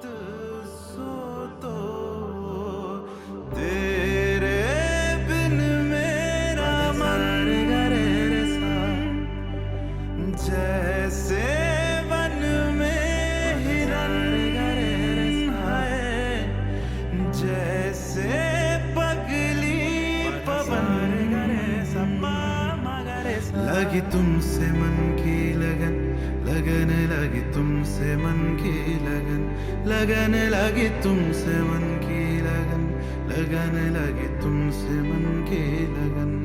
सो तो तेरे बिन मेरा मन जैसे वन में हिरन है, जैसे पगली पवन लगी तुमसे मन की लगन, लगन लगी तुमसे मन की लगन, लगन लगी तुमसे मन की लगन, लगन लगी तुमसे मन की लगन।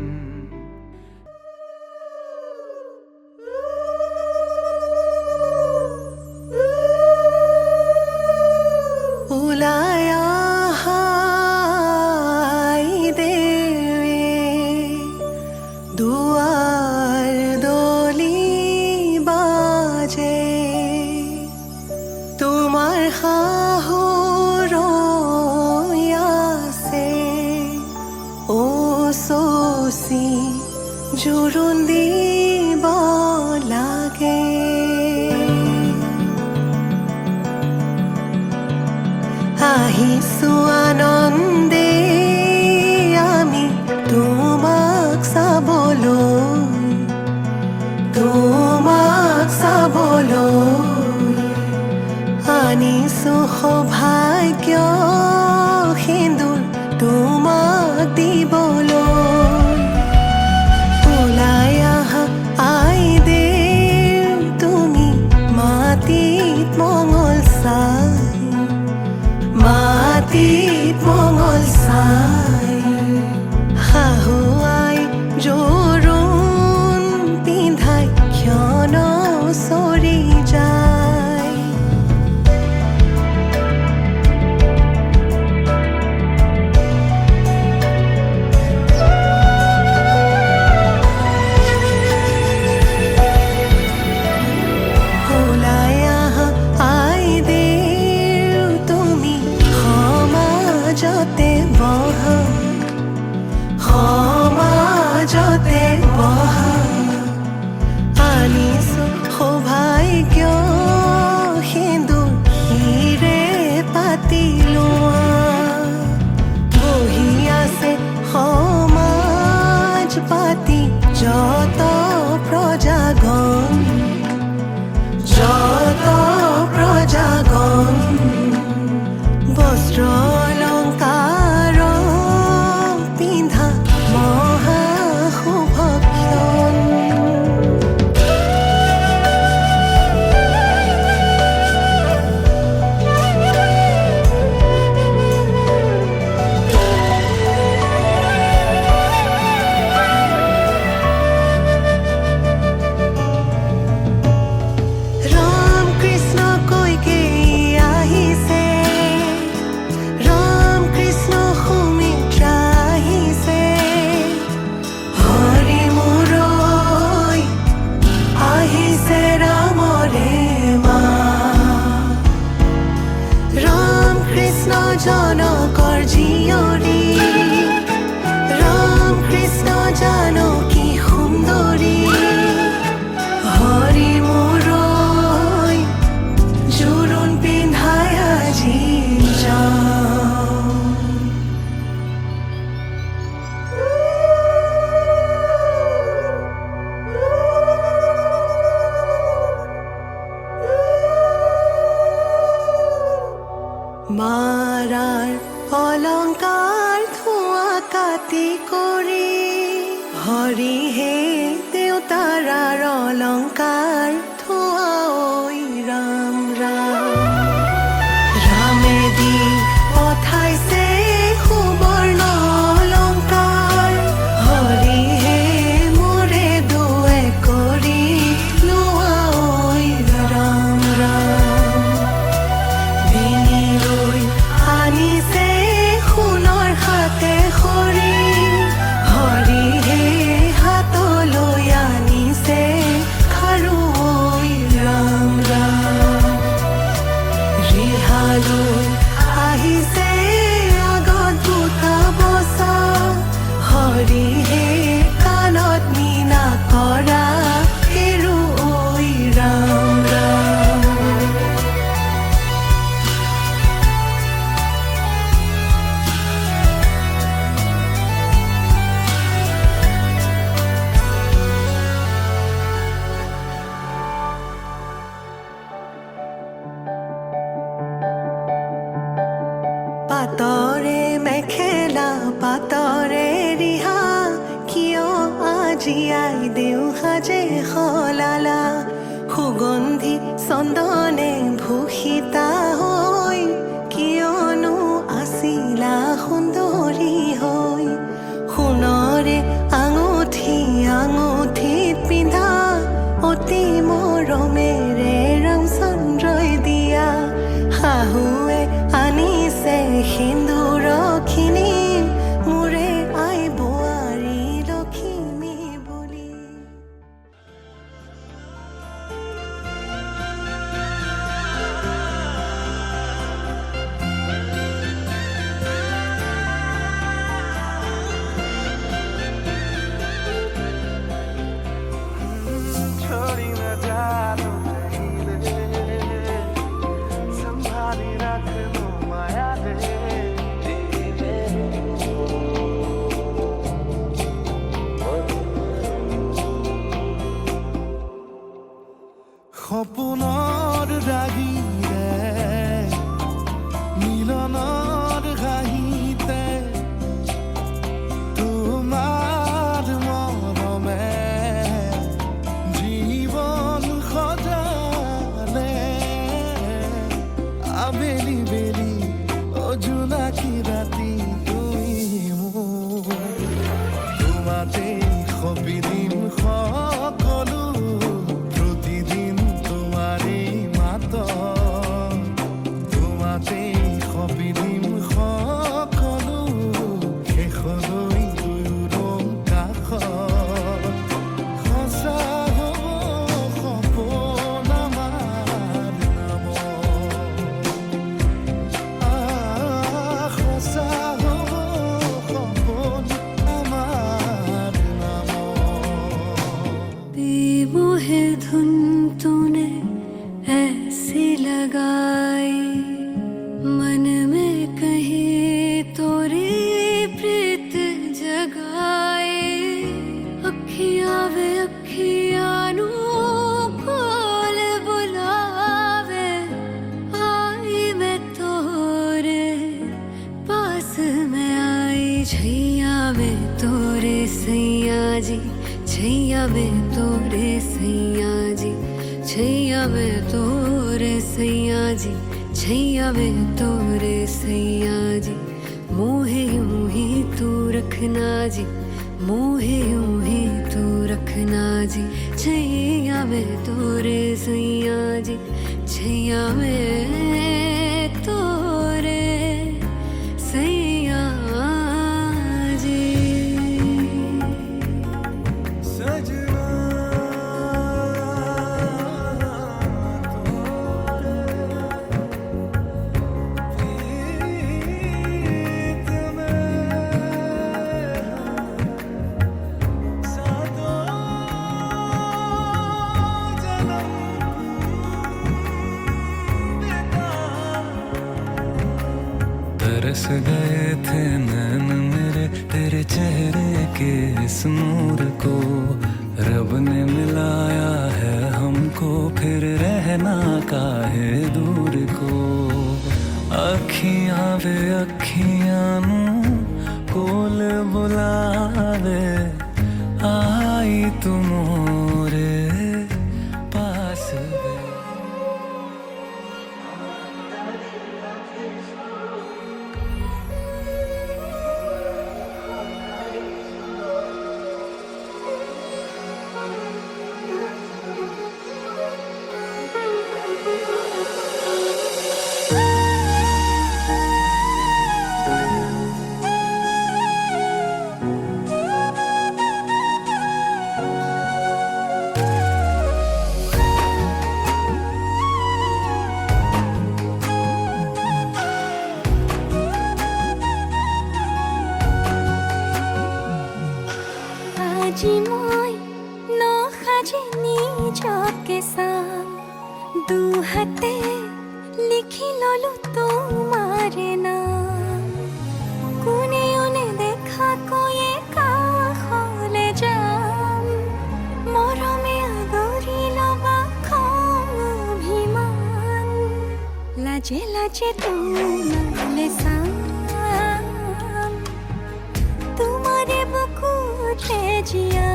জোৰোণ দিব লাগে আহিছো আনন্দে আমি তোমাক চাবলৈ, তোমাক চাবলৈ আনিছো সৌভাগ্য সিন্দুৰ তোমাক দিবলৈ। মাটিত মঙল চাই শাহুৱাই জোৰোণ পিন্ধাই ক্ষণ চৰি যায়। সমাজতে বহা আনিছো সৌভাগ্য সিন্দুৰ হিৰে পাতি লোৱা। বহি আছে সমাজ পাতি যত প্ৰজাগণ, যত প্ৰজাগণ বস্ত্ৰ অলংকাৰ পিন্ধা মহা শুভক্ষণ। ৰাম কৃষ্ণ কৈকে আহিছে, ৰাম কৃষ্ণ সুমিত্ৰা আহিছে, হৰি মুৰৈ আহিছে ৰামৰে মা। ৰাম কৃষ্ণ জনকৰ জীয়ৰী, ৰাম কৃষ্ণ জানকী সুন্দৰী, হৰি মুৰৈ জোৰোণ পিন্ধাই আজি যাওঁ। মাৰাৰ অলংকাৰ ধোঁৱা কাটি কৰি হৰিহে দেউতাৰাৰ অলংকাৰ ধোঁৱা ঐ ৰাম ৰাম। ৰামে দি পঠাইছে সুবৰ্ণ অলংকাৰ, হৰিহে মোৰে দুৱে কৰি লোৱা ঐ ৰাম ৰাম। বিনিলৈ আনিছে সোণৰ হাতে খৰি, হৰিহে হাত পাতৰে মেখেলা পাতৰে ৰিহা কিয় আজি আই দেউ সাজে সলালা সুগন্ধি চন্দনে ভূষিতা হৈ কিয়নো আছিলা সুন্দৰী হৈ সোণৰে আঙুঠি আঙুঠিত পিন্ধা অতি মৰমেৰে ৰামচন্দ্ৰই দিয়া শাহুৱে আনিছে সিন্দুৰখিনি মোৰে আই বোৱাৰী লখিমী বুলি छोड़ी न जा तू कहीं दे संभाली रख लूं माया दे সপোনৰ ৰাগীৰে মিলনৰ ঘাঁহিতে তোমাৰ মৰমে জীবন সজালে আবেলি বেলি অজোনাকি ৰাতি তুমি মোৰ তোমাতে সবিদিন সকলো প্ৰতিদিন তোমাৰে মাত তোমাতে সবিদিন সকলো শেষলৈ দুয়োৰং কাষত সঁচা হ'ব সপোন আমাৰ নামত সঁচা হ'ব সপোন আমাৰ নামত बेवोहे धुन तूने ऐसी लगाई मन में कहीं तोरी प्रीत जगाई अखियां वे अखियां नू कोल बुलावे आई मैं तोरे पास में आई छैया में तोरे सैया जी छैया में तोरे सैया जी छैया में तोरे सैया जी छैया में तोरे सैया जी मोहे यूं ही तू रखना जी मोहे यूं ही तू रखना जी छैया में तोरे सैया जी छैया में तोरे सैया जी सजना प्रीत में सातों जन्म बिता तरस गए थे नैन मेरे तेरे चेहरे के इस नूर को रब ने मिलाया है हमको फिर रहना काहे दूर को अखियां वे अखियां नू कोल बुलावे आई तू मोरे पास वे আজি মই নসাজি নিজকে চাম দুহাতে লিখি ললো তোমাৰ নাম কোনে ওনে দেখা কৈয়ে কাষলে যাম মৰমে আদৰি লবা খং অভিমান লাজে লাজে তোমালে চাম জিয়া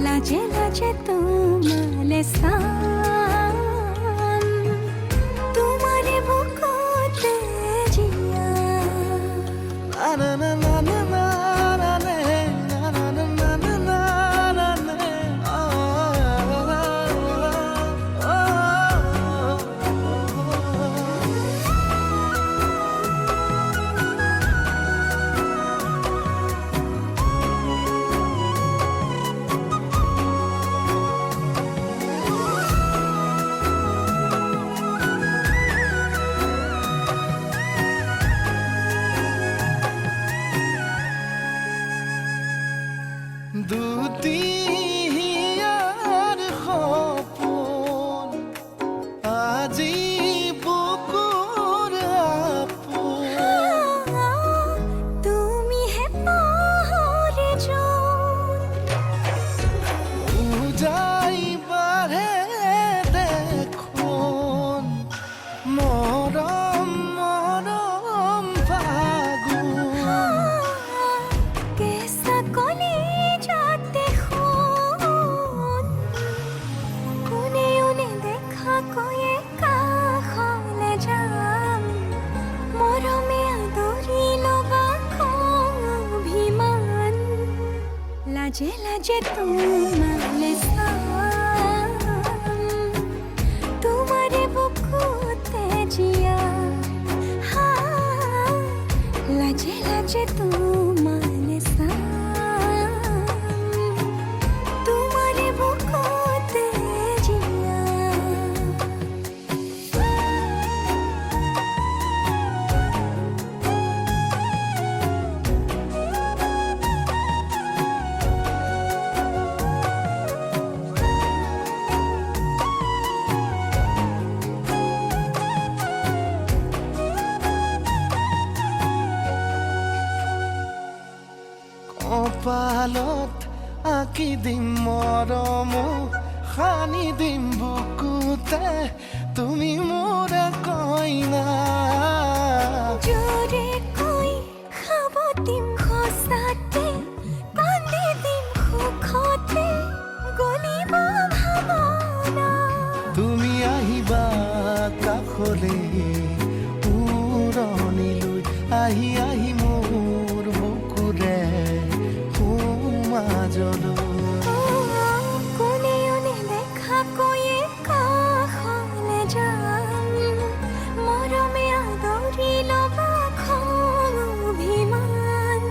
লাজে লাজে তোমালে সাম তোমারে বুকুতে জিয়া না না না না না না নে, না না না না না না না নে, ও, ও, ও, ও। দুটি হিয়াৰ সপোন আজি বুকুৰ আপোন তুমি হে পাহৰে যোন উজাই বাঢ়ে দেখোন মৰম মৰম ফাগুন कैसा कली जाते खून कोने उन्हें देखा कोई काखले जाम मोरो में अधूरी लोबा को अभिमान लाजे लाजे तुम्हारे साम तुम्हारे बुकुते जिया हाँ लाजे लाजे तुम्हारे साम तुम्हारे बुकुते जिया কপালত আঁকি দিম মৰম সানি দিম বুকুতে তুমি মোৰ কইনা জোরে কই খাব দিম খসাতে কান্দি দিম সুখতে গলিব ভাবনা তুমি আহিবা কাষলে উৰণিলৈ আহি আহি মোৰ বুকুৰে সোমাজলৈ কোনে উনে দেখা কয়ে কাখলে যাম মৰমে আদৰি লবা খং অভিমান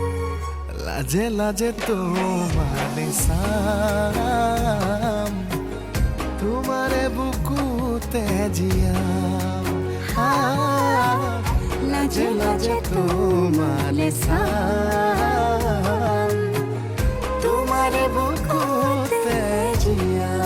লাজে লাজে তোমারে সাম তোমারে বুকুতে জিয়াম লাজে লাজে তোমারে সাম তোমারে বুকুতে জিয়াম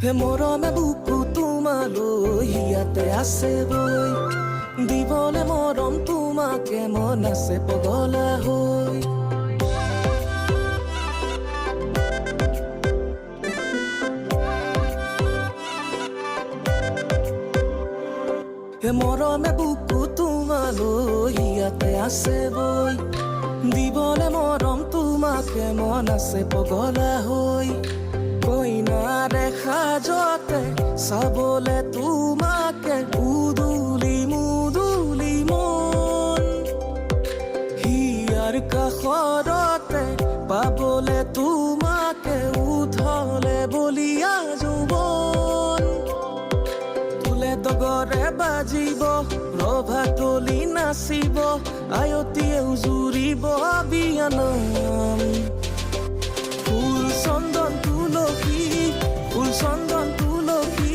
হে মৰমে বুকু তোমালৈ ইয়াতে আছে বৈ দিবলে মৰম তোমাকে মন আছে পগলা হৈ হে মৰমে বুকু তোমালৈ ইয়াতে আছে বৈ দিবলে মৰম তোমাকে মন আছে পগলা হৈ কইনাৰে সাজতে চাবলে তোমাকে উদুলি মুদুলি মন হিয়াৰ কাষৰতে পাবলে তোমাকে উঠলে বলিয়া যৌৱন তুলে দগৰে বা বাজিব ৰভাতলি নাচিব আয়তীয়ে উজুৰিব বিয়ানাম ফুল চন্দন তুলসী ফুল চন্দন তুলসী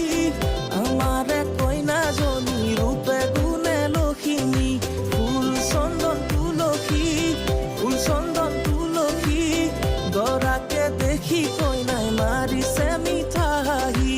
আমাৰে কইনাজনী ৰূপে গুণে লখিমী ফুল চন্দন তুলসী ফুল চন্দন তুলসী দৰাকে দেখি কইনাই মাৰিছে মিঠা হাঁহি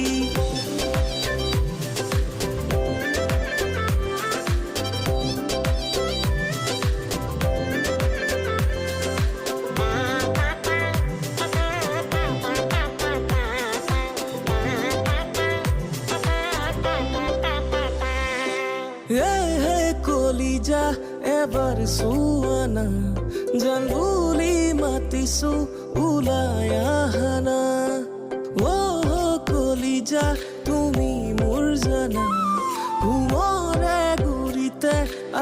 হে কলিজা এবাৰ চুৱানা জান বুলি মাতিছো ওলাই আহানা অ' কলিজা তুমি মোৰ জানা ঘুমৰে গুৰিতে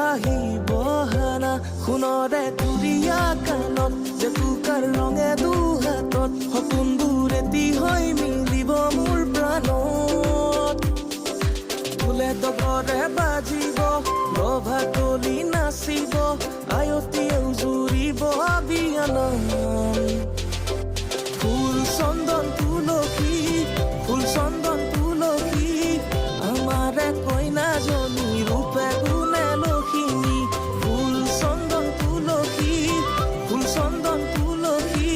আহিব হানা সোণৰে কুৰিয়া কাণত জেতুকাৰ ৰঙে দুহাতত সপোনবোৰ এটি হৈ মিলিব মোৰ প্ৰাণত ফুলে তগৰে বাজিব ৰভাতলি নাচিব আয়তীয়ে উজুৰিব বিয়ানাম ফুল চন্দন তুলসী ফুল চন্দন তুলসী আমাৰে কইনাজনী ৰূপে গুণে লখিমী ফুল চন্দন তুলসী ফুল চন্দন তুলসী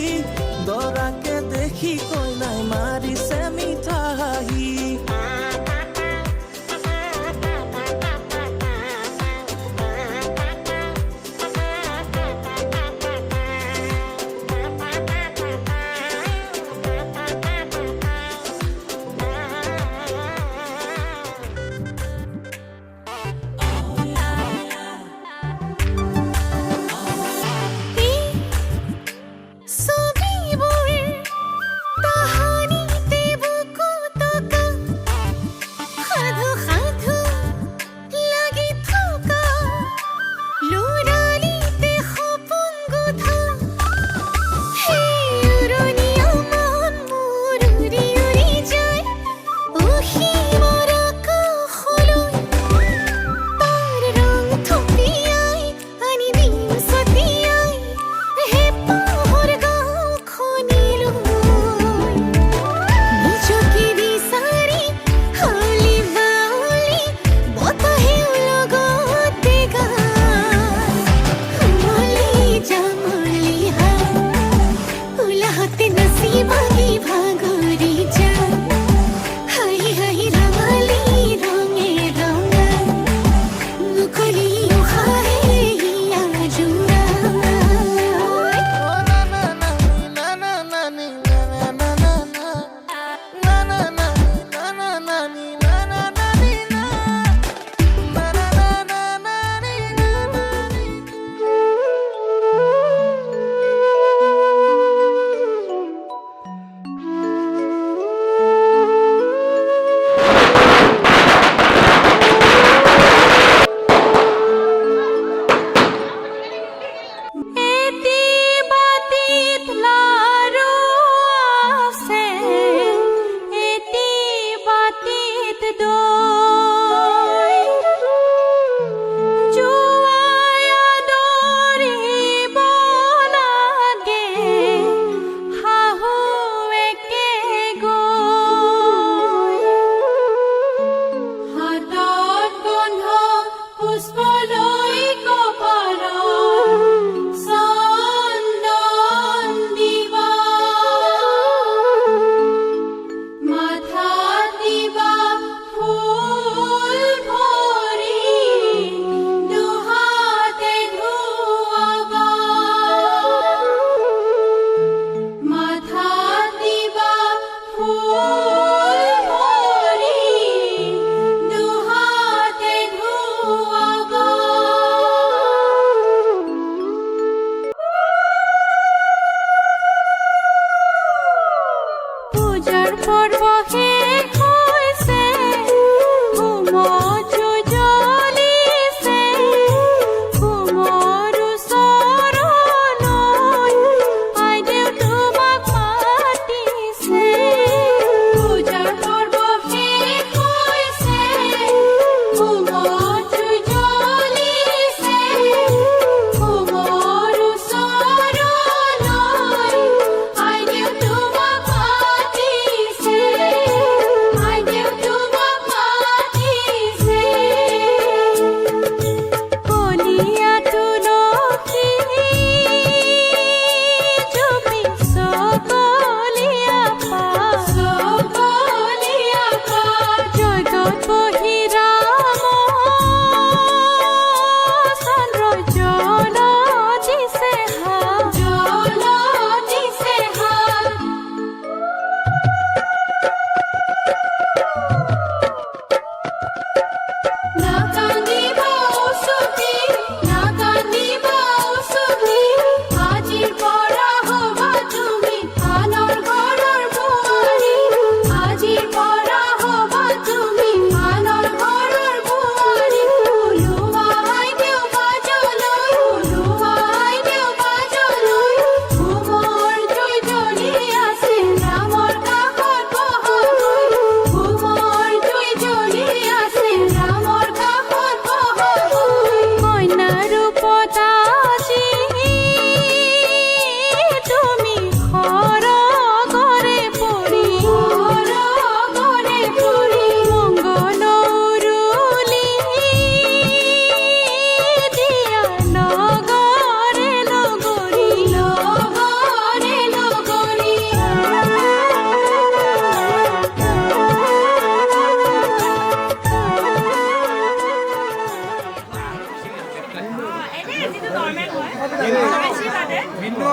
দৰাকে দেখি কইনাই মাৰিছে মিঠা হাঁহি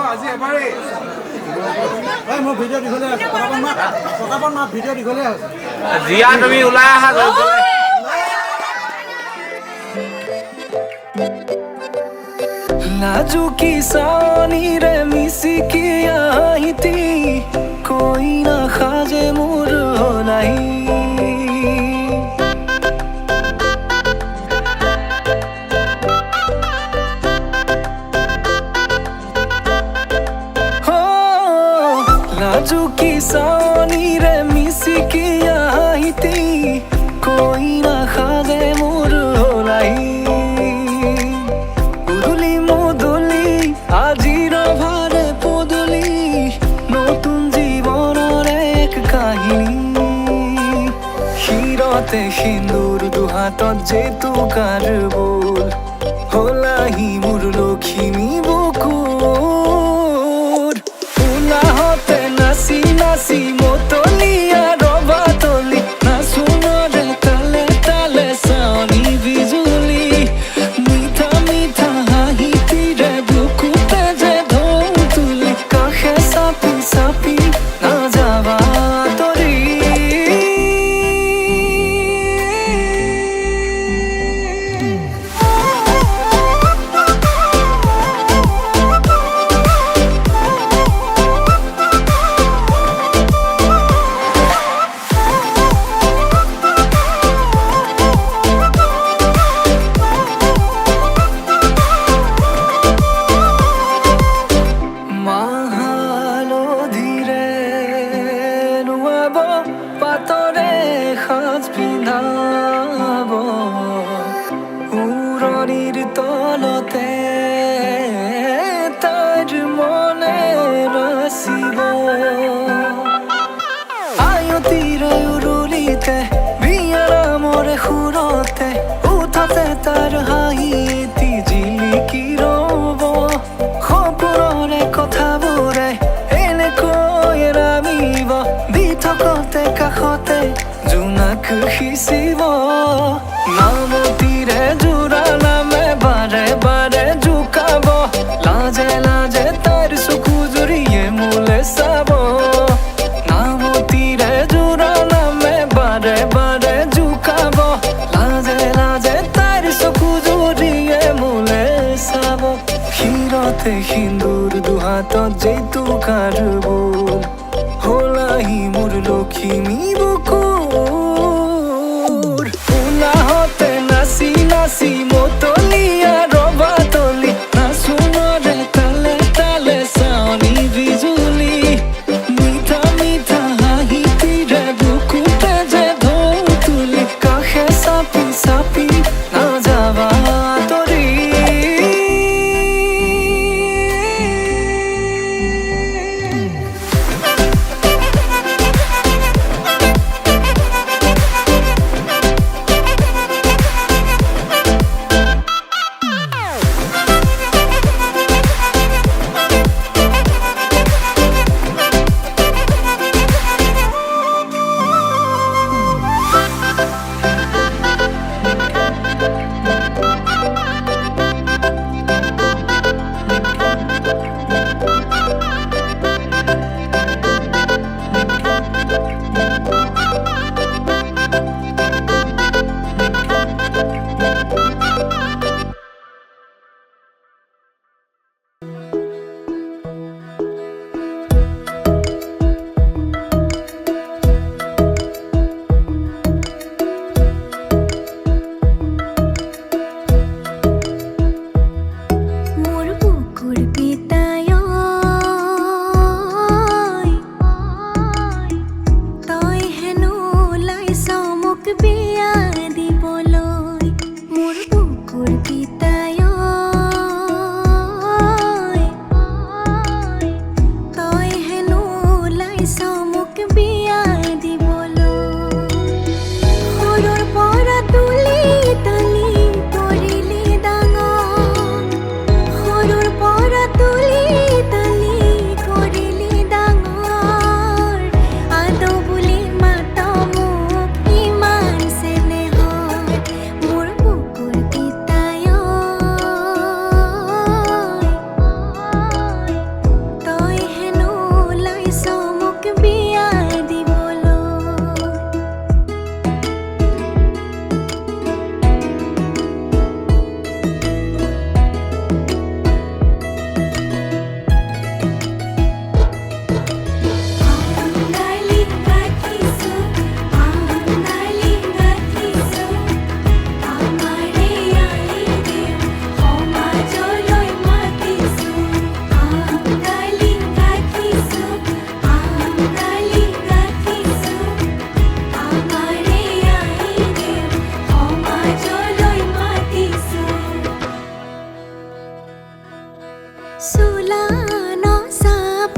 আজি এবাৰেই মোৰ ভিডিঅ' দীঘলে আছে পতাপত মাত ভিডিঅ' দীঘলে আছে জিয়া তুমি ওলাই আহা लाजू की सानी रे मिसी की आई थी कोई ना खाजे मुर हो नहीं हो लाजू की सानी रे मिसी की आई थी कोई ना खाजे मुर हो नहीं আজির ভারে পদলি নতুন জীবনের এক কাহিনী শিরতে সিন্দুর দুহাতত যেতু কার বোল হলাহি মোর লখিমী বুকুর উলাহতে নাচি নাচি মতলিয়া রবা তলি নাচুনরে তালে তালে চাউনি বিজুলি মিঠা মিঠা হাঁহি তীরে বুকুতে যে ঢৌ তুলি কাষে চাপি চাপি নাযাবা তৰি মাহালধিৰে নুৱাব পাতৰে সাজ পিন্ধাব উৰণিৰ তলতে তাইৰ মনে নাচিব আয়তিৰে উৰুলিতে বিয়াৰ মৰে সুৰতে উঠতে তাৰ হাঁহি এটি জিলিকি ৰ'ব সপোনৰে কথাবোৰে এনেকৈ নামিব দি থকতে কাষতে জোনাক সিঁচিব নামতিৰে জোৰা নামে বাৰে বাৰে জোকাব লাজে লাজে তাইৰ চকু জুৰিয়ে মোলে চাব নামতিৰে জোৰা নামে বাৰে বাৰে জোকাব লাজে লাজে তাইৰ চকু জুৰিয়ে মোলে চাব শিৰতে সিন্দুৰ দুহাতত যেতু কাৰ বোল হলাহি মোৰ লখিমী বুকুৰ উলাহতে নাচি নাচি মতলিয়া ৰবা তলি নাচুনৰে তালে তালে চাউনি বিজুলি মিঠা মিঠা হাঁহি তীৰে বুকুতে যে ঢৌ তুলি কাষে চাপি চাপি নাযাবা তৰি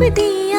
দিয়া